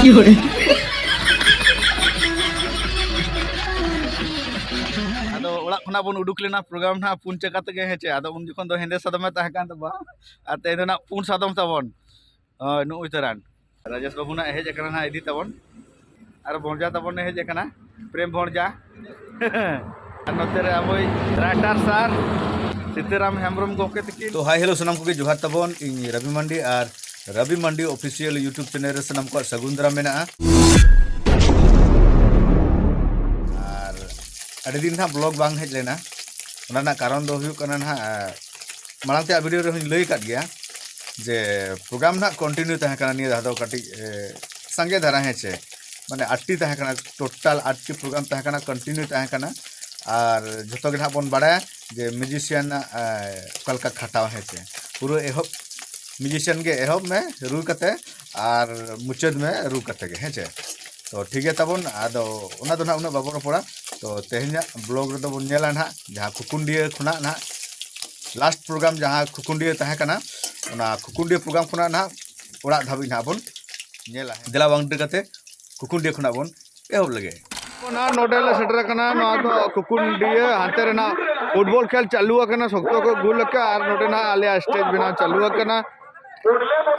Ado orak khona bon uduk lena program na pun caka tege hece ado un jokon do hende sadam ta kan ta ba ate endo na pun sadam tabon nu uteran Rajesh babu na hej ekana na idi tabon ar bonja tabon hej ekana prem bonja ar notere aboy ratar sar Sitaram Hemrom goke tiki to hi hello sanam ko johar tabon ing Rabi Mandi official YouTube channel re sanam ko sagundra mena ada din ha blog bang hej lena ona karon do huyuk kana na malang te video re lay kat gaya je program na continue tahe kana ni dado kati sange dhara heche mane 8 tahe kana total 8 program tahe kana continue tahe kana আর যত গে বন বাড়ায় যে musician কলকা খাটাও হেছে পুরো এহব musician গে এহব মে রু কাতে আর মুচাদ মে রু কাতে গে হেছে তো ঠিক আছে তবন আদো ওনা দো না উনা বাবর পড়া তো তেহনা ব্লগ রে দবন নেলা না যাহা খুকুন্ডিয়া খুনা না লাস্ট প্রোগ্রাম যাহা খুকুন্ডিয়া তাহে কানা ওনা খুকুন্ডিয়া প্রোগ্রাম খুনা না ওড়া ধাবি না বন নেলা দেলা বাং কাতে খুকুন্ডিয়া খুনা বন এহব লাগে ना नोडेल सेटर कना ना तो कुकुंडिया हाते रे ना फुटबॉल खेल चालू कना सख्तो को गुल का और नोडे ना आले स्टेज बिना चालू कना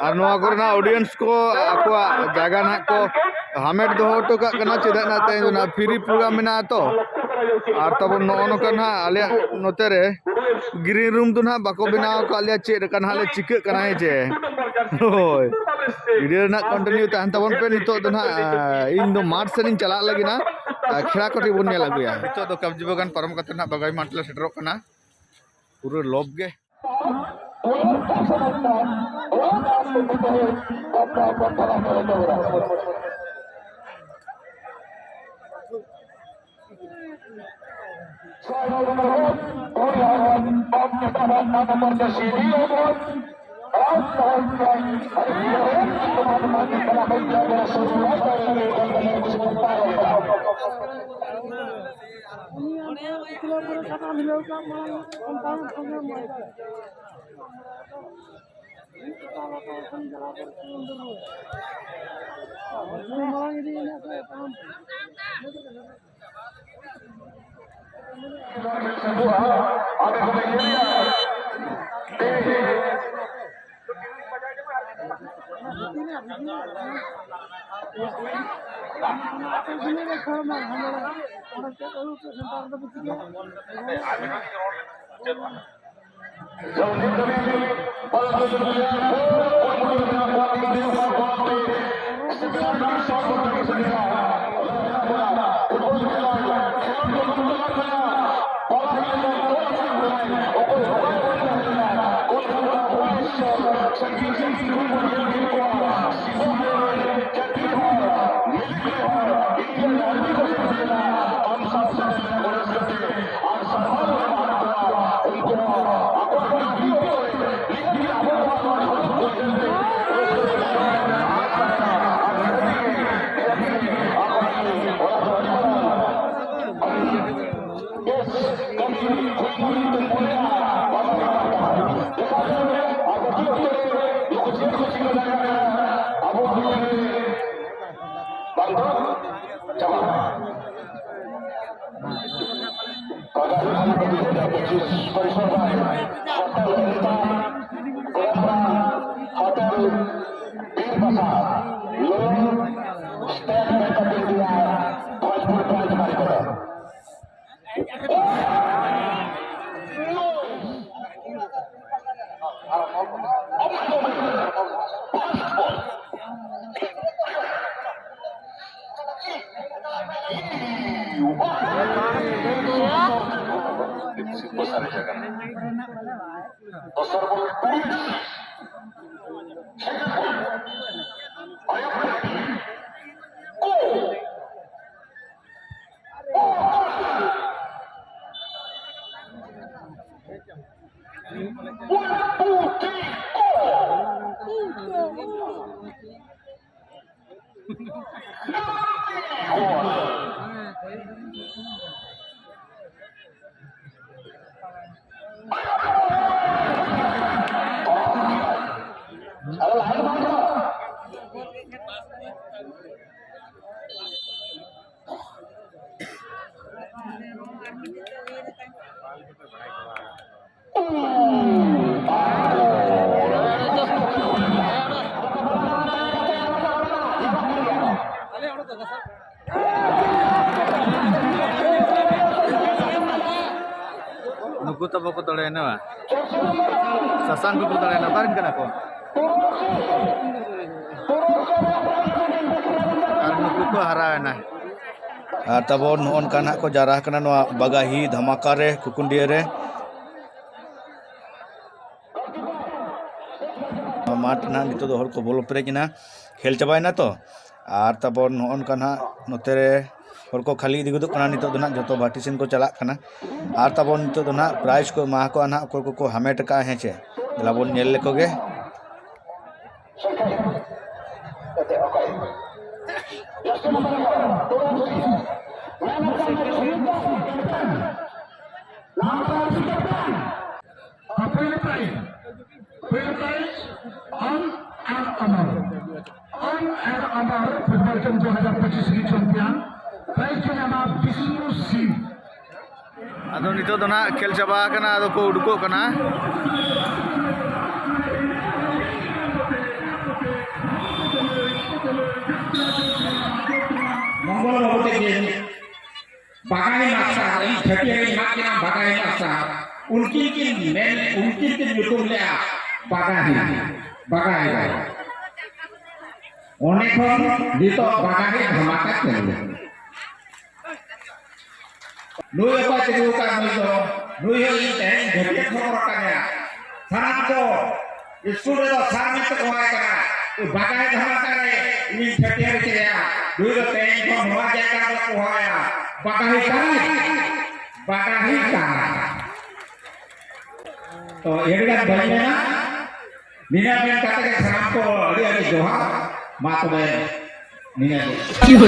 और नोआ कर ना ऑडियंस को आको जगह ना को हमेट दो तो कना चेदा ना ते ना फ्री प्रोग्राम बिना तो और तब नो कना आले नोते रे ग्रीन रूम तो ना बाको बिना को आले चेद कना आले चिके कना है जे होय वीडियो ना कंटिन्यू तहन तबन पे नितो तो ना इन दो मार्च से चला लगी ना खेला कटी बन लगुया नितो दो कब्जी बगान परम कते ना बगाई माटले सेटरो कना पूरा लोभ गे नुकु तो बको तड़े ना ससान को तड़े ना बारन कना को और नुकु को हरा है ना तब नोन काना को जारा कना नो बगाही धमाका रे कुकुंडिया रे माठ ना नितो दो हर को बोलो परे किना खेल चबाय ना तो और तब नोन काना नोते रे हर को खाली दिगो कना नितो दो ना जतो बाटी सेन को चला कना और तब नितो दो ना प्राइज को मा को ना को हमेट का है चे दलाबोन नेल लेकोगे फुटबॉल टीम 2025 की चैंपियन प्राइज के नाम विष्णु सिंह अदो नितो दो ना खेल चबा कना अदो को उडको कना मंगल होते के बागाई मासा इन छटिया के मां के नाम बागाई मासा उनकी के यूट्यूब ले बागाई অনেকক্ষণ দিত বাগানে ধামাকা চলবে nuôi apa jadi bukan itu nuôi ini teh jadi orang kaya sarang ko isu itu sarang itu kaya kaya bagai ধামাকা ini jadi hari kaya nuôi itu teh ko nuai jaga ko kaya bagai kaya तो ये kan banyak na Nina ben katakan sarang ko ada doha मात में नीना क्यों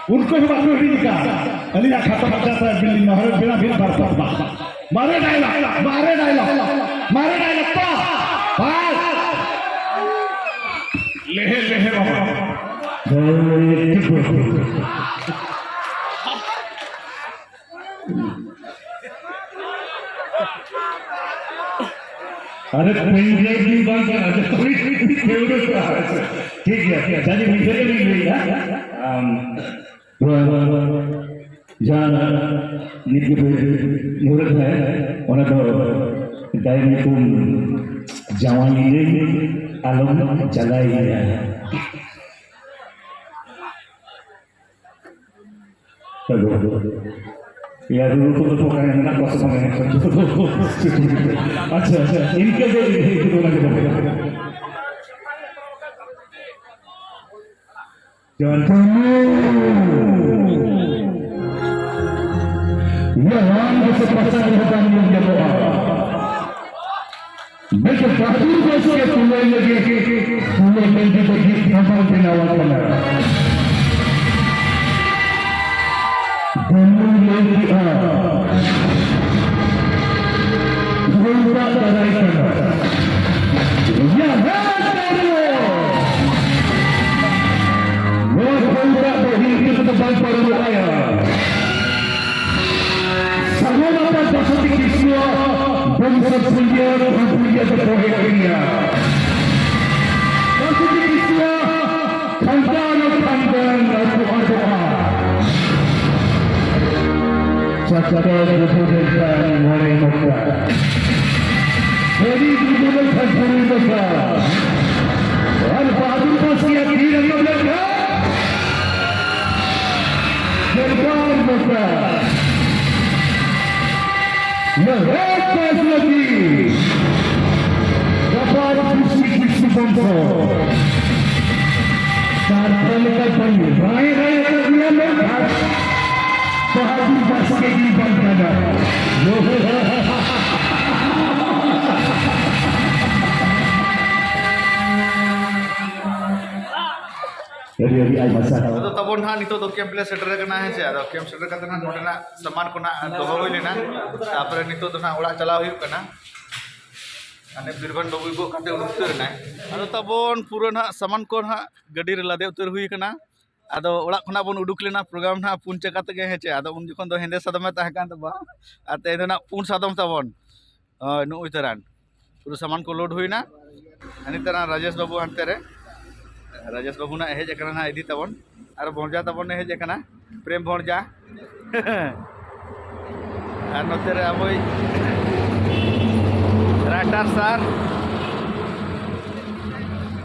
उनको भी बात नहीं का अलीना खाता जाता है बिल्ली नहर बिना बिना बरसात मारे डायलॉग पा लेहे बाबा अरे पेंजे की बात है थोड़ी फेवरेट ठीक है जानी मुझे नहीं गई है जान नित्य मुहूर्त है उन्हें तो दायरे तुम जवानी ने आलम जलाई है यार उनको तो कहने ना पसंद है अच्छा इनके जो से पसंद होता है मैं तो बाकी दोस्तों के तुम्हें लगे तुम्हें मिलती तो गीत हमारे बिना वाला ना दोनों लोग पूरा लड़ाई करना यह वो पूरा बही की तो बात पर आया सगोना दशती किसियो बंद पुलिया और पुलिया तो कोहे करिया दशती किसियो खंडान और चक्कर देखा मोड़े मक्का मेरी दुनिया फंसरी मक्का और बहादुर को सिया तीर मक्का सरकार मक्का ये एक फैसला की व्यापार किसी बंदो सारे का पंडित राय राय कर दिया लोग Bahagia bersama di bangkana. Jadi ay masalah. ᱟᱫᱚ ᱛᱟᱵᱚᱱ ᱦᱟᱸᱜ ᱱᱤᱛᱚᱜ ᱫᱚ ᱠᱮᱢᱯ ᱞᱮ ᱥᱮᱴᱮᱨ ᱟᱠᱟᱱᱟ ᱦᱮᱸ ᱥᱮ ᱟᱫᱚ ᱠᱮᱢᱯ ᱥᱮᱴᱮᱨ ᱠᱟᱛᱮ ᱦᱟᱸᱜ ᱱᱚᱰᱮᱱᱟᱜ ᱥᱟᱢᱟᱱ ᱠᱚ ᱱᱟᱜ ᱫᱚᱦᱚ ᱦᱩᱭ ᱞᱮᱱᱟ ᱛᱟᱯᱚᱨᱮ ᱱᱤᱛᱚᱜ ᱫᱚ ᱦᱟᱸᱜ ᱚᱲᱟᱜ ᱪᱟᱞᱟᱣ ᱦᱩᱭᱩᱜ ᱠᱟᱱᱟ ᱟᱱᱮ ᱵᱤᱨᱵᱟᱱ ᱵᱟᱵᱩ ᱜᱚᱜ ᱠᱟᱛᱮ ᱩᱰᱩᱠ ᱩᱛᱟᱹᱨ ᱮᱱᱟᱭ ᱟᱫᱚ ᱛᱟᱵᱚᱱ ᱯᱩᱨᱟᱹ ᱱᱟᱜ ᱥᱟᱢᱟᱱ ᱠᱚ ᱱᱟᱜ ᱜᱟᱹᱰᱤ ᱨᱮ ᱞᱟᱫᱮ ᱩᱛᱟᱹᱨ ᱦᱩᱭ ᱟᱠᱟᱱᱟ ᱟᱫᱚ ᱚᱲᱟᱜ ᱠᱷᱚᱱᱟᱜ ᱵᱚᱱ ᱩᱰᱩᱠ ᱞᱮᱱᱟ ᱯᱨᱳᱜᱨᱟᱢ ᱱᱟᱜ 4 ᱪᱟᱠᱟ ᱛᱮᱜᱮ ᱦᱮᱸ ᱪᱮ ᱟᱫᱚ ᱩᱱ ᱡᱚᱠᱷᱚᱱ ᱫᱚ ᱦᱮᱸᱫᱮ ᱥᱟᱫᱚᱢᱮ ᱛᱟᱦᱮᱸ ᱠᱟᱱ ᱛᱟᱵᱚᱱᱟ ᱟᱨ ᱛᱮᱦᱮᱧ ᱫᱚ ᱱᱟᱜ 4 ᱥᱟᱫᱚᱢ ᱛᱟᱵᱚᱱ ᱦᱳᱭ ᱱᱩᱜ ᱩᱛᱟᱹᱨᱟᱱ ᱯᱩᱨᱟᱹ ᱥᱟᱢᱟᱱ ᱠᱚ ᱞᱳᱰ ᱦᱩᱭᱱᱟ ᱱᱤᱛᱚᱜ ᱨᱟᱡᱮश ᱵᱟᱵᱩ ᱦᱟᱱᱛᱮ ᱨᱮ राजेश बाबू ना हेज ना इदी तबन और भणजा तबन हेज प्रेम भणजा और नोते रे अबोई राइटर सर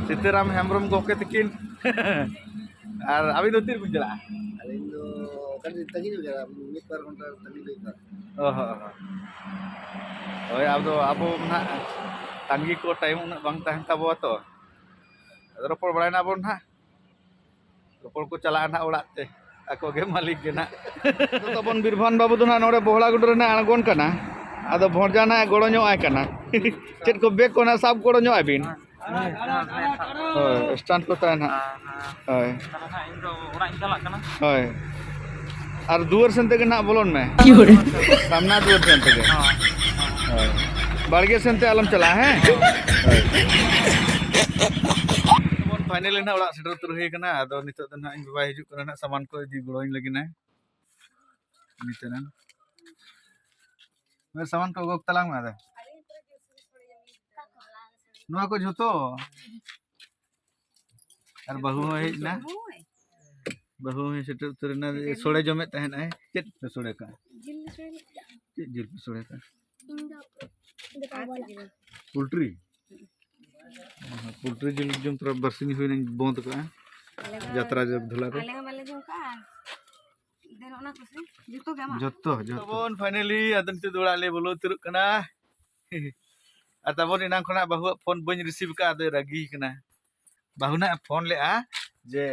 सीताराम हेम्ब्रम गोके तकिन और अभी दो तीन बुझला ओह अब अब ना तंगी को टाइम उना बांग तहन तबो तो रोपड़ बड़ा बन हाँ रोपड़ को चला ना ओड़ा ते ako ge मालिक ge ना तबन बीरभान बाबू दो ना नोडे बोहड़ा गुड रे ना आगोन कना आदो भणजा ना गड़ो ᱧᱚᱜ आय कना चेत को बेग को ना साब गड़ो ᱧᱚᱜ आबिन होय स्टैंड को ता ना होय होय और दुआर सेन तेगे ना बोलन में सामना दुआर सेन तेगे होय बाड़गे सेन ते आलम चला है फाइनली ना ओड़ा सेटर उतर हुई कना आदो नितो दो ना इन बाबा हिजुक कना ना सामान को इदी गड़ोइन लगिना नितना मैं सामान को गोक तलांग में आदा नुआ को झुतो और बहु हेज ना बहु हे सेटर उतर ना सोड़े जमे तहन है चेत सोड़े का जिल सोड़े का पोल्ट्री पोल्ट्री जिल जम थोड़ा बरसिनी हुई नहीं बंद का यात्रा जब धुला रे जत्तो तबन फाइनली अदन ते दोड़ा ले बोलो तुर कना आ तबन इनां खना बाहु फोन बन रिसीव का दे रागी कना बाहु ना फोन ले आ जे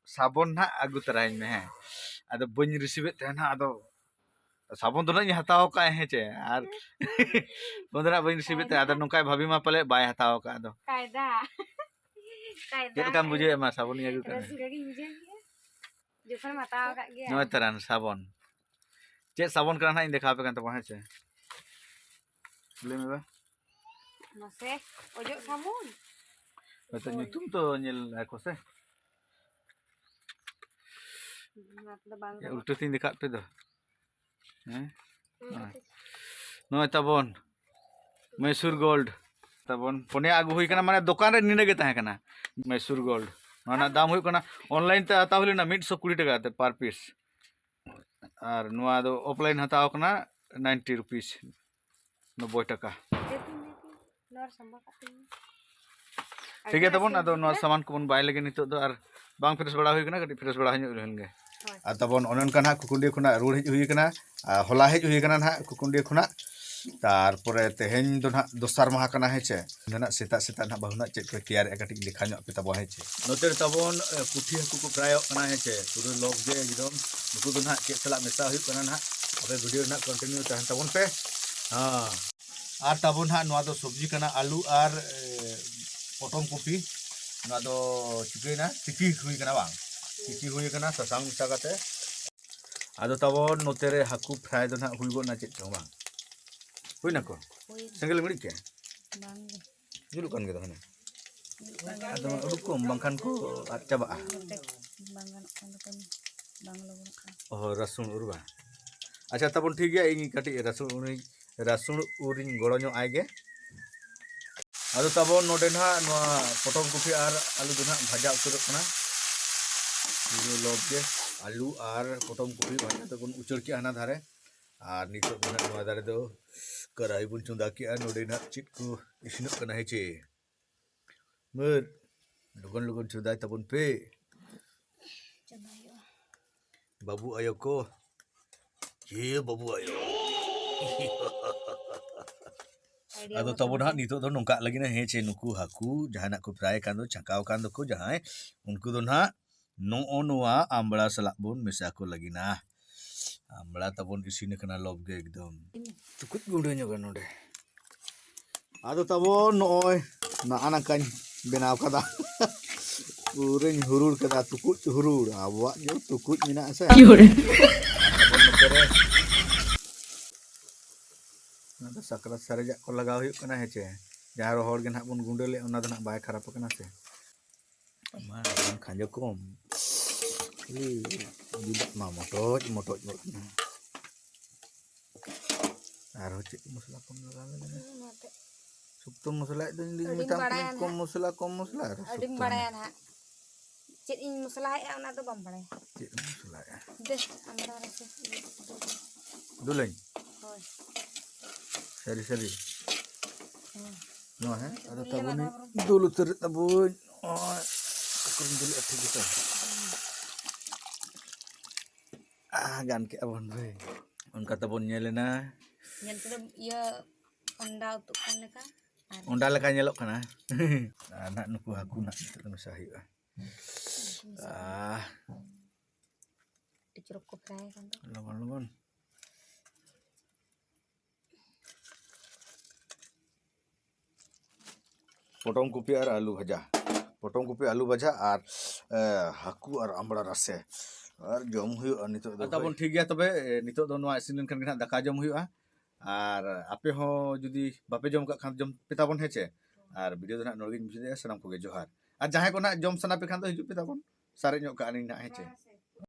साबन ना आगु तराइन में है आदो बन रिसीव तेना आदो साबन तो नहीं हताओ का है चे आर बंदरा बन रिसीव ते आदो नोकाय भाभी मा पले बाय हताओ का आदो कायदा चेत काम बुझे मा साबन आगु कना रसगरी बुझे जोफर मताव का गया नय तरन साबन चेत साबन कना ना इन देखा पे कन तो है चे ले में बा नसे ओजो साबुन बेटा nyutum तो nyel ako se मतलब बांग ya ulte tin dekat tu dah no tabon Mysore gold तबन पुणे आगु हुई कना माने दुकान रे निने गे ताहे कना मैसूर गोल्ड ना दाम हुई कना ऑनलाइन ते आता हुई ना 120 टका ते पर पीस और नुआ दो ऑफलाइन हताव कना 90 रुपीस 90 टका नर संबा काटिंग ठीक है तबन अदो नुआ सामान को बन बाय लगे नितो दो और बांग फ्रेश बड़ा हुई कना कटी फ्रेश बड़ा हन रहनगे आ तबन ओनन कना कुकुंडी खुना रूड हेज हुई कना होला हेज हुई कना ना कुकुंडी खुना तारपरे तेहेन दो ना दोसार माह कना है चे ना सेता सेता ना बहुना चेक को तैयार एकटी देखा ᱧᱚᱜ पे तबो है चे नोते तबन पुठी हकु को फ्रायो कना है चे पूरे लोग जे एकदम नुकु दो ना के सला मेसा हुई कना ना अबे वीडियो ना कंटिन्यू तहन तबन पे हां आर तबन हा नवा दो सब्जी कना आलू आर पटम कॉफी नवा दो चिकेना टिकी हुई कना बांग टिकी हुई कना ससांग मिसा काते आदो तबन नोते रे हकु फ्राई दो ना हुई गो ना चेक तो बांग हुई ना को सेंगल मिड़ी के बांग Zuluk kan gitu kan atau udukum bangkan ko at coba बांगन kan बांग लोगन oh rasun urba acha tabon ठीक गया इन कटी rasun uring गड़ो आगे आदो तबन नोडे ना नोआ पटम कॉफी आर आलू दो ना भाजा उतर कना ये लोग के आलू आर पटम कॉफी भाजा तबन उचर के आना धारे आर नितो दो ना नोआ दारे दो कराई बुन चुंदा के नोडे ना चिट को इसिनो कना है चे मर लगन लगन चुदाई तबन पे बाबू आयो को ये बाबू आयो आदो तबन हा नितो दो नोंका लगी ना हे चे नुकु हाकू जहाना को फ्राई कांदो छकाव कांदो को जहाय उनको दो ना नो नोआ आंबड़ा सलाक बोन मेसा को लगी ना Amla tabon isine kena lob ge ekdom. Tukut gude nya kan node. Ado tabon noy na anak kan benaw kada. Ureng hurur kada tukut hurur. Awak jo tukut mina asa. Nada sakrat sarejak ko lagaw huyuk kana hece. Jahar hor ge nak bun gundele ona do nak bay kharap kana se. Amar khanja kom. Tidak mau motot na. Aro cik musla kom lagal na. Subtum musla itu di minta kom musla Adim barayan ha. Cik in muslah ya ona tu bam bare. Cik musla ya. Des amra rasa. Duleng. Hoi. Seri. No ha. Ada tabun ni dulu terit tabun. Oh. Kurang dulu ati kita. Gan ke abon be. On kata bon nyele na. Yang tu ia onda untuk kan ka. Onda leka nyelok kana. Anak nuku aku nak itu kan sahi. Dicerup ko pray kan tu. Lawan. Potong kopi ar alu bhaja. Potong kopi alu bhaja ar haku ar ambra rase. Ar jom huyu nito do. Atabon ठीक गया तबे nito do noa isin kan kana daka jom huyu ar ape ho judi bape jom ka khan jom pitabon hece. Ar video do nak norgin bisa sanam koge johar. Ar jahay ko nak jom sana pe khan do hiju pitabon. Sare nyok ka ani nak hece.